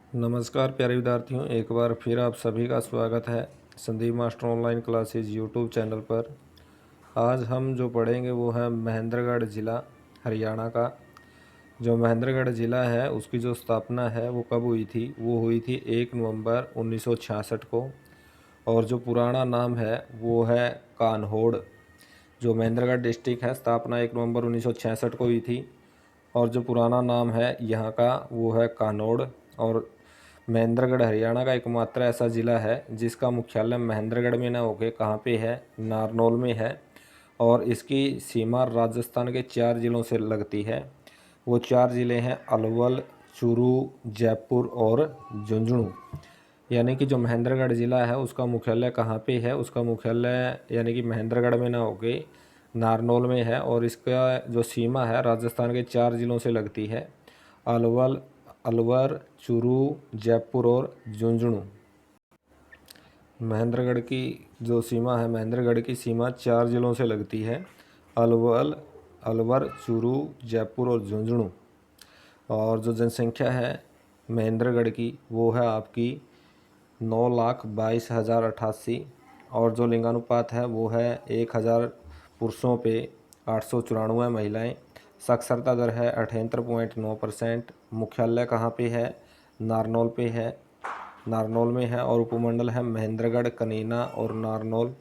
नमस्कार प्यारे विद्यार्थियों, एक बार फिर आप सभी का स्वागत है Sandeep master online classes YouTube channel पर। आज हम जो पढ़ेंगे वो है महेंद्रगढ़ ज़िला हरियाणा का। जो महेंद्रगढ़ ज़िला है उसकी जो स्थापना है वो कब हुई थी? वो हुई थी 1 नवंबर 1966 को। और जो पुराना नाम है वो है कान्होड़। जो महेंद्रगढ़ डिस्ट्रिक्ट है, स्थापना 1 नवंबर 1966 को हुई थी और जो पुराना नाम है यहाँ का वो है कानौड़। और महेंद्रगढ़ हरियाणा का एकमात्र ऐसा ज़िला है जिसका मुख्यालय महेंद्रगढ़ में ना होके कहाँ पे है, नारनौल में है। और इसकी सीमा राजस्थान के 4 ज़िलों से लगती है। वो 4 ज़िले हैं अलवर, चूरू, जयपुर और झुंझुनू। यानी कि जो महेंद्रगढ़ ज़िला है उसका मुख्यालय कहाँ पे है? उसका मुख्यालय यानी कि महेंद्रगढ़ में ना होके नारनौल में है। और इसका जो सीमा है राजस्थान के 4 ज़िलों से लगती है, अलवर, चूरू, जयपुर और झुंझुनू। महेंद्रगढ़ की जो सीमा है, महेंद्रगढ़ की सीमा 4 ज़िलों से लगती है, अलवर, चूरू, जयपुर और झुंझुनू। और जो जनसंख्या है महेंद्रगढ़ की वो है आपकी 9,22,088। और जो लिंगानुपात है वो है 1,000 पुरुषों पे 894 महिलाएं। साक्षरता दर है 78.9%। मुख्यालय कहाँ पे है? नारनौल पे है, नारनौल में है। और उपमंडल है महेंद्रगढ़, कनीना और नारनौल।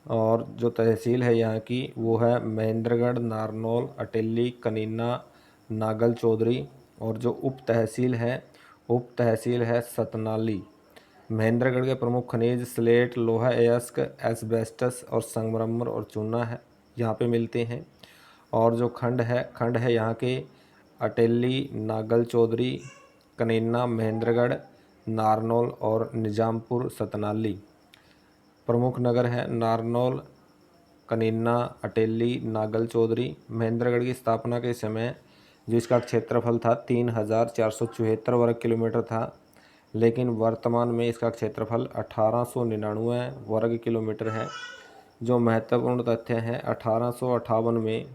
और जो तहसील है यहाँ की वो है महेंद्रगढ़, नारनौल, अटेली, कनीना, नागल चौधरी। और जो उप तहसील है सतनाली। महेंद्रगढ़ के प्रमुख खनिज स्लेट, लोहा अयस्क, एस्बेस्टस और संगमरमर और चूना है यहाँ पे मिलते हैं। और जो खंड है यहाँ के अटेली, नागल चौधरी, कनीना, महेंद्रगढ़, नारनौल और निजामपुर सतनाली। प्रमुख नगर हैं नारनौल, कनीना, अटेली, नागल चौधरी। महेंद्रगढ़ की स्थापना के समय जो इसका क्षेत्रफल था 3,474 वर्ग किलोमीटर था, लेकिन वर्तमान में इसका क्षेत्रफल 1899 वर्ग किलोमीटर है। जो महत्वपूर्ण तथ्य हैं, 1858 में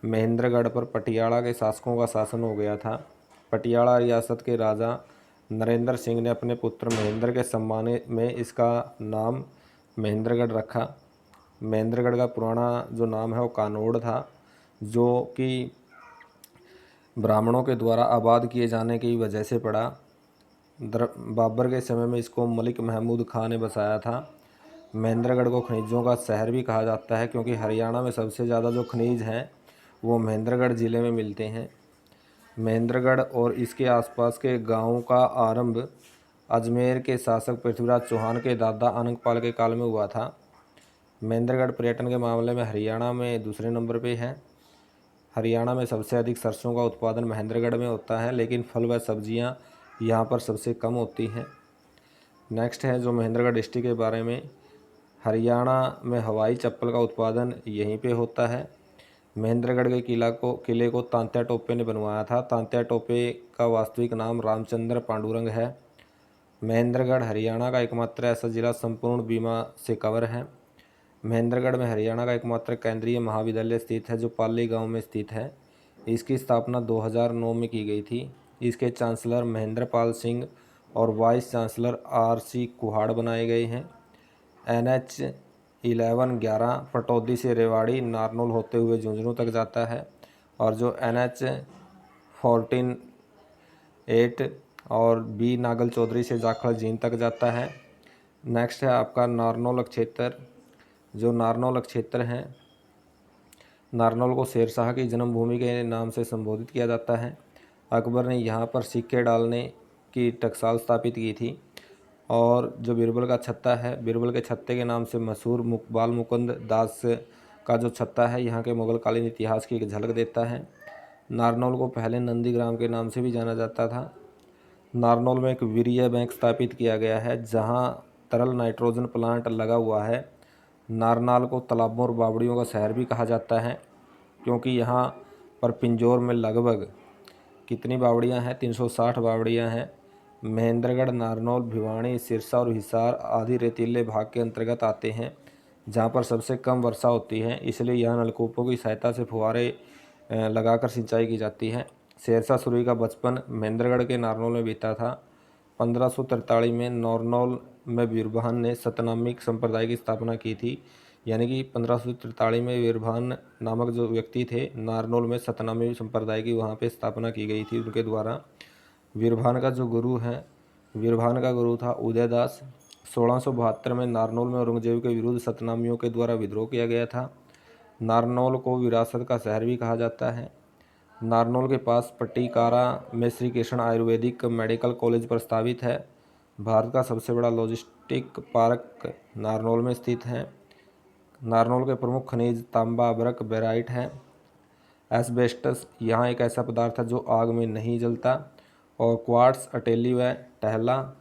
महेंद्रगढ़ पर पटियाला के शासकों का शासन हो गया था। पटियाला रियासत के राजा नरेंद्र सिंह ने अपने पुत्र महेंद्र के सम्मान में इसका नाम महेंद्रगढ़ रखा। महेंद्रगढ़ का पुराना जो नाम है वो कानौड़ था, जो कि ब्राह्मणों के द्वारा आबाद किए जाने की वजह से पड़ा। बाबर के समय में इसको मलिक महमूद खां ने बसाया था। महेंद्रगढ़ को खनिजों का शहर भी कहा जाता है क्योंकि हरियाणा में सबसे ज़्यादा जो खनिज हैं वो महेंद्रगढ़ ज़िले में मिलते हैं। महेंद्रगढ़ और इसके आसपास के गांवों का आरंभ अजमेर के शासक पृथ्वीराज चौहान के दादा अनंगपाल के काल में हुआ था। महेंद्रगढ़ पर्यटन के मामले में हरियाणा में दूसरे नंबर पे है। हरियाणा में सबसे अधिक सरसों का उत्पादन महेंद्रगढ़ में होता है, लेकिन फल व सब्जियां यहाँ पर सबसे कम होती हैं। नेक्स्ट है जो महेंद्रगढ़ डिस्ट्रिक्ट के बारे में, हरियाणा में हवाई चप्पल का उत्पादन यहीं पे होता है। महेंद्रगढ़ के किले को तांत्या टोपे ने बनवाया था। तांत्या टोपे का वास्तविक नाम रामचंद्र पांडुरंग है। महेंद्रगढ़ हरियाणा का एकमात्र ऐसा जिला संपूर्ण बीमा से कवर है। महेंद्रगढ़ में हरियाणा का एकमात्र केंद्रीय महाविद्यालय स्थित है जो पाली गांव में स्थित है। इसकी स्थापना 2009 में की गई थी। इसके चांसलर महेंद्रपाल सिंह और वाइस चांसलर RC कुहाड़ बनाए गए हैं। NH 1111 पटौदी से रेवाड़ी नारनौल होते हुए झुंझुनू तक जाता है। और जो NH 14 और B नागल चौधरी से जाखड़ झील तक जाता है। नेक्स्ट है आपका नारनौल क्षेत्र। जो नारनौल क्षेत्र है, नारनौल को शेरशाह की जन्मभूमि के नाम से संबोधित किया जाता है। अकबर ने यहाँ पर सिक्के डालने की टकसाल स्थापित की थी। और जो बीरबल का छत्ता है, बीरबल के छत्ते के नाम से मशहूर बाल मुकुंद दास का जो छत्ता है यहाँ के मुगलकालीन इतिहास की एक झलक देता है। नारनौल को पहले नंदीग्राम के नाम से भी जाना जाता था। नारनौल में एक वीर्य बैंक स्थापित किया गया है जहाँ तरल नाइट्रोजन प्लांट लगा हुआ है। नारनाल को तालाबों और बावड़ियों का शहर भी कहा जाता है क्योंकि यहाँ पर पिंजौर में लगभग कितनी बावड़ियाँ हैं? 360 बावड़ियाँ हैं। महेंद्रगढ़, नारनौल, भिवानी, सिरसा और हिसार आदि रेतीले भाग के अंतर्गत आते हैं जहाँ पर सबसे कम वर्षा होती है, इसलिए यहाँ नलकूपों की सहायता से फुहारे लगाकर सिंचाई की जाती है। शेरशाह सूरी का बचपन महेंद्रगढ़ के नारनौल में बीता था। 1543 में नारनौल में वीरभान ने सतनामी संप्रदाय की स्थापना की थी। यानी कि 1543 में वीरभान नामक जो व्यक्ति थे, नारनौल में सतनामी संप्रदाय की वहाँ पे स्थापना की गई थी उनके द्वारा। वीरभान का जो गुरु है, वीरभान का गुरु था उदयदास। 1672 में नारनौल में औरंगजेब के विरुद्ध सतनामियों के द्वारा विद्रोह किया गया था। नारनौल को विरासत का शहर भी कहा जाता है। नारनौल के पास पट्टिकारा में श्री कृष्ण आयुर्वेदिक मेडिकल कॉलेज प्रस्तावित है। भारत का सबसे बड़ा लॉजिस्टिक पार्क नारनौल में स्थित है। नारनौल के प्रमुख खनिज तांबा, अभ्रक, बेराइट है। एस्बेस्टस यहाँ एक ऐसा पदार्थ है जो आग में नहीं जलता। और क्वार्ट्स, अटेली व टहला।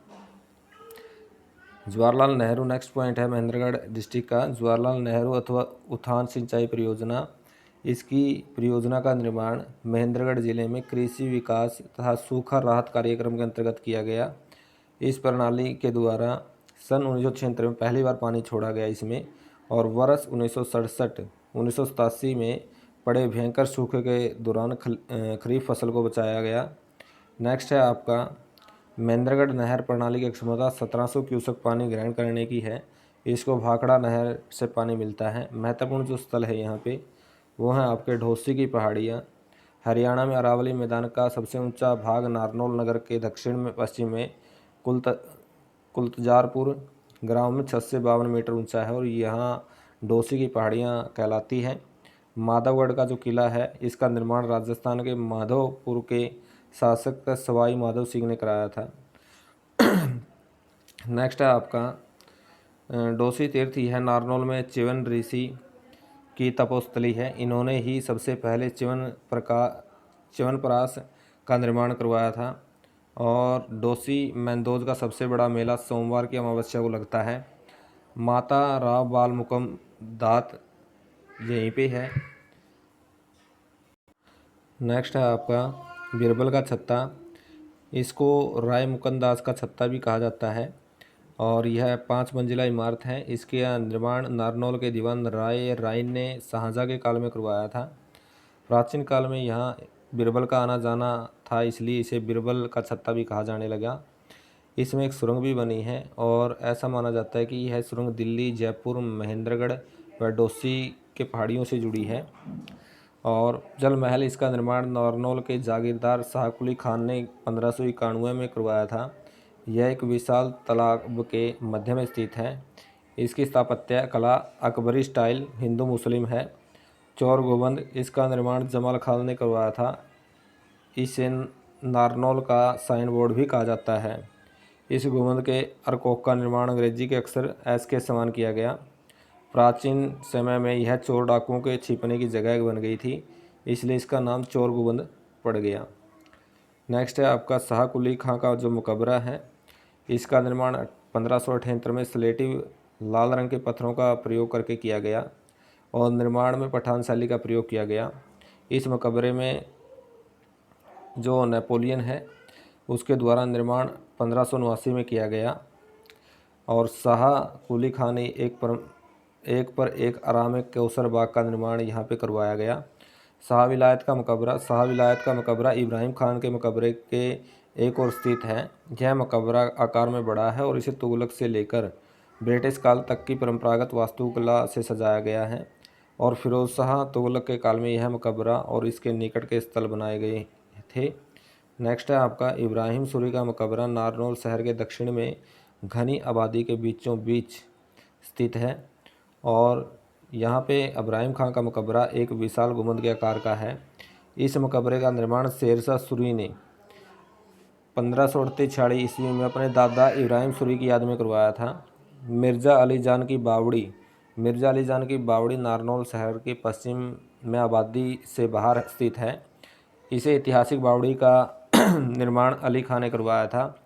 जवाहरलाल नेहरू नेक्स्ट पॉइंट है महेंद्रगढ़ डिस्ट्रिक्ट का। जवाहरलाल नेहरू अथवा उठान सिंचाई परियोजना, इसकी परियोजना का निर्माण महेंद्रगढ़ जिले में कृषि विकास तथा सूखा राहत कार्यक्रम के अंतर्गत किया गया। इस प्रणाली के द्वारा सन 1976 में पहली बार पानी छोड़ा गया इसमें, और वर्ष 1987 में पड़े भयंकर सूखे के दौरान खरीफ फसल को बचाया गया। नेक्स्ट है आपका महेंद्रगढ़ नहर प्रणाली की क्षमता 1700 क्यूसेक पानी ग्रहण करने की है। इसको भाखड़ा नहर से पानी मिलता है। महत्वपूर्ण जो स्थल है यहाँ पे वो है आपके ढोसी की पहाड़ियाँ। हरियाणा में अरावली मैदान का सबसे ऊंचा भाग नारनौल नगर के दक्षिण में पश्चिम में कुलतजारपुर ग्राम में 6 से 52 मीटर ऊंचा है और यहाँ ढोसी की पहाड़ियाँ कहलाती हैं। माधवगढ़ का जो किला है इसका निर्माण राजस्थान के माधवपुर के शासक सवाई माधव सिंह ने कराया था। नेक्स्ट है आपका डोसी तीर्थ। यह नारनौल में च्यवन ऋषि की तपोस्थली है। इन्होंने ही सबसे पहले च्यवनप्राश का निर्माण करवाया था। और डोसी मेंदोज का सबसे बड़ा मेला सोमवार की अमावस्या को लगता है। माता राव बाल मुकम दात यहीं पे है। नेक्स्ट है आपका बीरबल का छत्ता। इसको राय मुकंदास का छत्ता भी कहा जाता है और यह 5 मंजिला इमारत है। इसके निर्माण नारनौल के दीवान राय राइन ने शाहजहाँ के काल में करवाया था। प्राचीन काल में यहाँ बीरबल का आना जाना था, इसलिए इसे बीरबल का छत्ता भी कहा जाने लगा। इसमें एक सुरंग भी बनी है और ऐसा माना जाता है कि यह सुरंग दिल्ली, जयपुर, महेंद्रगढ़ व डोसी के पहाड़ियों से जुड़ी है। और जल महल, इसका निर्माण नारनौल के जागीरदार शाह कुली खान ने 1591 में करवाया था। यह एक विशाल तालाब के मध्य में स्थित है। इसकी स्थापत्य कला अकबरी स्टाइल हिंदू मुस्लिम है। चोर गुंबद, इसका निर्माण जमाल खान ने करवाया था। इसे नारनौल का साइन बोर्ड भी कहा जाता है। इस गुंबद के अरकोक का निर्माण अंग्रेजी के अक्षर एस के समान किया गया। प्राचीन समय में यह चोर डाकुओं के छिपने की जगह बन गई थी, इसलिए इसका नाम चोर गुंबद पड़ गया। नेक्स्ट है आपका शाह कुली खां का जो मकबरा है, इसका निर्माण 1578 में स्लेटी लाल रंग के पत्थरों का प्रयोग करके किया गया और निर्माण में पठान शैली का प्रयोग किया गया। इस मकबरे में जो नेपोलियन है उसके द्वारा निर्माण 1589 में किया गया और शाह कुली खां ने एक पर एक आराम कौसर बाग का निर्माण यहाँ पे करवाया गया। शाह विलायत का मकबरा इब्राहिम खान के मकबरे के एक और स्थित है। यह मकबरा आकार में बड़ा है और इसे तुगलक से लेकर ब्रिटिश काल तक की परंपरागत वास्तुकला से सजाया गया है और फिरोज शाह तुगलक के काल में यह मकबरा और इसके निकट के स्थल बनाए गए थे। नेक्स्ट है आपका इब्राहिम सूरी का मकबरा नारनौल शहर के दक्षिण में घनी आबादी के बीचों बीच स्थित है और यहाँ पे इब्राहिम खान का मकबरा एक विशाल गुंबद के आकार का है। इस मकबरे का निर्माण शेरशाह सूरी ने 1538 ईस्वी में अपने दादा इब्राहिम सूरी की याद में करवाया था। मिर्ज़ा अली जान की बावड़ी नारनौल शहर के पश्चिम में आबादी से बाहर स्थित है। इसे ऐतिहासिक बावड़ी का निर्माण अली खान ने करवाया था।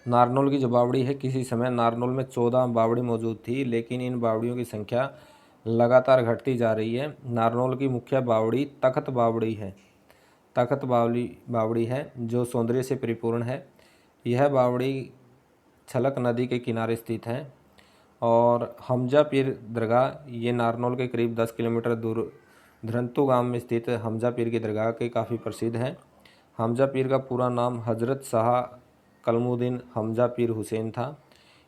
नारनौल की जो बावड़ी है, किसी समय नारनौल में 14 बावड़ी मौजूद थी, लेकिन इन बावड़ियों की संख्या लगातार घटती जा रही है। नारनौल की मुख्य बावड़ी तख्त बावड़ी है जो सौंदर्य से परिपूर्ण है। यह बावड़ी छलक नदी के किनारे स्थित है और हमजा पीर दरगाह, ये नारनौल के करीब 10 किलोमीटर दूर धरंतु गांव में स्थित हमजा पीर की दरगाह के काफ़ी प्रसिद्ध है। हमजा पीर का पूरा नाम हजरत शाह कलमुद्दीन हमजा पीर हुसैन था।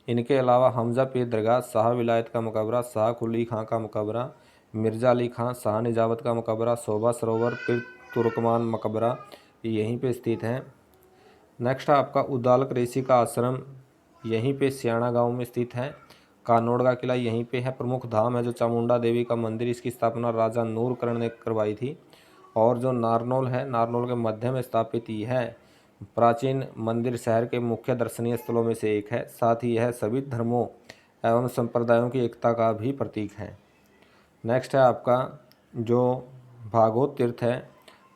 इनके अलावा हमजा पीर दरगाह, शाह विलायत का मकबरा, शाह कुली खां का मकबरा, मिर्ज़ा अली खां, शाह निजावत का मकबरा, शोभा सरोवर, पीर तुर्कमान मकबरा यहीं पे स्थित हैं। नेक्स्ट है आपका उद्दालक ऋषि का आश्रम, यहीं पे सियाणा गांव में स्थित है। कानोड़ का किला यहीं पे है। प्रमुख धाम है जो चामुंडा देवी का मंदिर, इसकी स्थापना राजा नूरकर्ण ने करवाई थी। और जो नारनौल है, नारनौल के मध्य में स्थापित यह है प्राचीन मंदिर शहर के मुख्य दर्शनीय स्थलों में से एक है। साथ ही यह सभी धर्मों एवं संप्रदायों की एकता का भी प्रतीक है। नेक्स्ट है आपका जो भागवत तीर्थ है,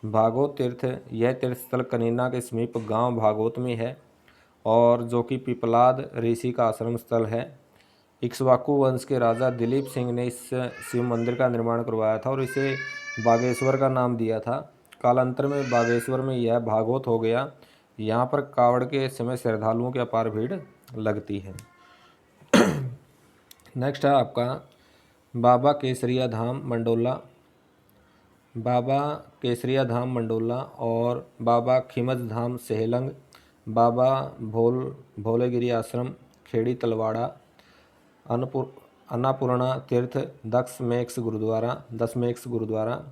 भागवत तीर्थ यह तीर्थ स्थल कनीना के समीप गांव भागवत में है और जो कि पिपलाद ऋषि का आश्रम स्थल है। इक्ष्वाकु वंश के राजा दिलीप सिंह ने इस शिव मंदिर का निर्माण करवाया था और इसे बागेश्वर का नाम दिया था। कालांतर में बागेश्वर में यह भागवत हो गया। यहाँ पर कावड़ के समय श्रद्धालुओं की अपार भीड़ लगती है। नेक्स्ट है आपका बाबा केसरिया धाम मंडोला, बाबा केसरिया धाम मंडोला और बाबा खिमज धाम सेहलंग, बाबा भोलेगिरी आश्रम खेड़ी तलवाड़ा, अन्नपूर्णा तीर्थ, दसमेक्स गुरुद्वारा,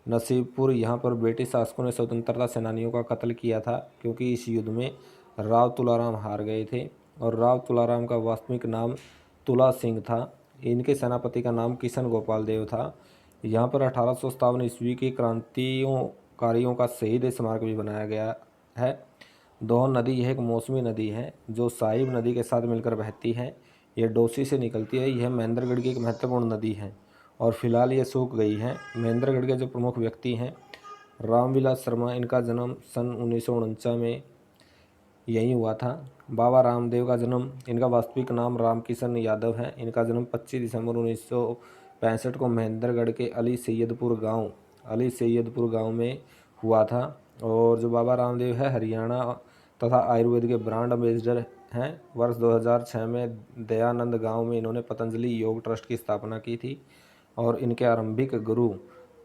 नसीबपुर। यहाँ पर ब्रिटिश शासकों ने स्वतंत्रता सेनानियों का कत्ल किया था क्योंकि इस युद्ध में राव तुलाराम हार गए थे और राव तुलाराम का वास्तविक नाम तुला सिंह था। इनके सेनापति का नाम किशन गोपाल देव था। यहाँ पर 1857 ईस्वी की क्रांतिकारियों का शहीद स्मारक भी बनाया गया है। दोहन नदी यह एक मौसमी नदी है जो साहिब नदी के साथ मिलकर बहती है। यह डोसी से निकलती है। यह महेंद्रगढ़ की एक महत्वपूर्ण नदी है और फिलहाल ये सूख गई है। महेंद्रगढ़ के जो प्रमुख व्यक्ति हैं रामविलास शर्मा, इनका जन्म सन 1949 में यहीं हुआ था। बाबा रामदेव का जन्म, इनका वास्तविक नाम रामकिशन यादव है। इनका जन्म 25 दिसंबर 1965 को महेंद्रगढ़ के अली सैयदपुर गांव में हुआ था। और जो बाबा रामदेव है हरियाणा तथा आयुर्वेद के ब्रांड एम्बेसडर हैं। वर्ष 2006 में दयानंद गांव में इन्होंने पतंजलि योग ट्रस्ट की स्थापना की थी और इनके आरंभिक गुरु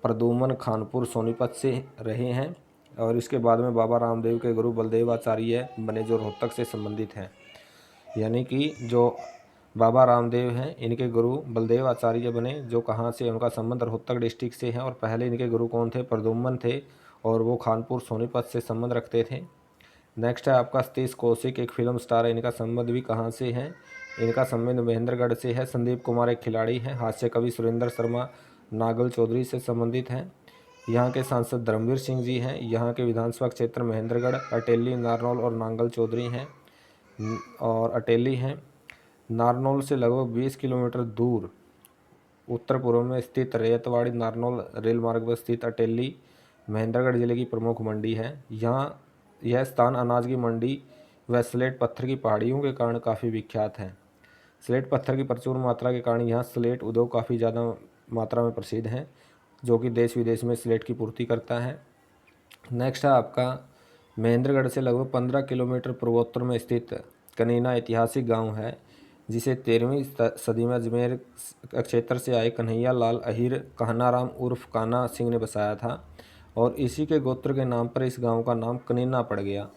प्रदुमन खानपुर सोनीपत से रहे हैं और इसके बाद में बाबा रामदेव के गुरु बलदेव आचार्य बने जो रोहतक से संबंधित हैं। यानी कि जो बाबा रामदेव हैं इनके गुरु बलदेव आचार्य बने जो कहाँ से, उनका संबंध रोहतक डिस्ट्रिक्ट से है। और पहले इनके गुरु कौन थे? प्रदुमन थे और वो खानपुर सोनीपत से संबंध रखते थे। नेक्स्ट है आपका सतीश कौशिक, एक फिल्म स्टार है। इनका संबंध भी कहाँ से है? इनका संबंध महेंद्रगढ़ से है। संदीप कुमार एक खिलाड़ी हैं। हास्य कवि सुरेंद्र शर्मा नागल चौधरी से संबंधित हैं। यहाँ के सांसद धर्मवीर सिंह जी हैं। यहाँ के विधानसभा क्षेत्र महेंद्रगढ़, अटेली, नारनौल और नांगल चौधरी हैं और अटेली हैं। नारनौल से लगभग 20 किलोमीटर दूर उत्तर पूर्व में स्थित रैयतवाड़ी नारनौल रेल मार्ग पर स्थित अटेली महेंद्रगढ़ जिले की प्रमुख मंडी है। यहाँ यह स्थान अनाज की मंडी व स्लेट पत्थर की पहाड़ियों के कारण काफ़ी विख्यात है। स्लेट पत्थर की प्रचुर मात्रा के कारण यहाँ स्लेट उद्योग काफ़ी ज़्यादा मात्रा में प्रसिद्ध है जो कि देश विदेश में स्लेट की पूर्ति करता है। नेक्स्ट है आपका महेंद्रगढ़ से लगभग 15 किलोमीटर पूर्वोत्तर में स्थित कनीना ऐतिहासिक गांव है जिसे 13वीं सदी में अजमेर क्षेत्र से आए कन्हैया लाल अहिर कहनाराम उर्फ कान्हा सिंह ने बसाया था और इसी के गोत्र के नाम पर इस गांव का नाम कनीना पड़ गया।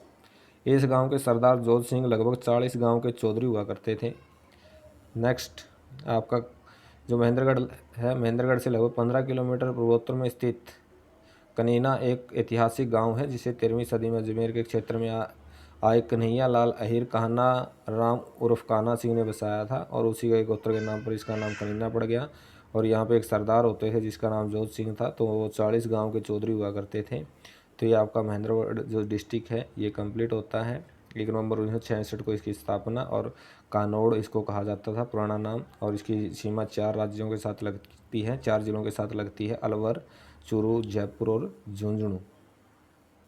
इस गांव के सरदार जोध सिंह लगभग 40 गांव के चौधरी हुआ करते थे। नेक्स्ट आपका जो महेंद्रगढ़ है, महेंद्रगढ़ से लगभग 15 किलोमीटर पूर्वोत्तर में स्थित कनीना एक ऐतिहासिक गांव है जिसे 13वीं सदी में अजमेर के क्षेत्र में आए कन्हैया लाल अहिर कहना राम उर्फ कान्हा सिंह ने बसाया था और उसी के गोत्र के नाम पर इसका नाम कनीना पड़ गया। और यहाँ पे एक सरदार होते थे जिसका नाम जोध सिंह था, तो वो 40 गांव के चौधरी हुआ करते थे। तो ये आपका महेंद्रगढ़ जो डिस्ट्रिक्ट है ये कंप्लीट होता है। 1 नवंबर 1966 को इसकी स्थापना और कानोड़ इसको कहा जाता था पुराना नाम। और इसकी सीमा 4 राज्यों के साथ लगती है, 4 जिलों के साथ लगती है, अलवर, चूरू, जयपुर और झुंझुनू।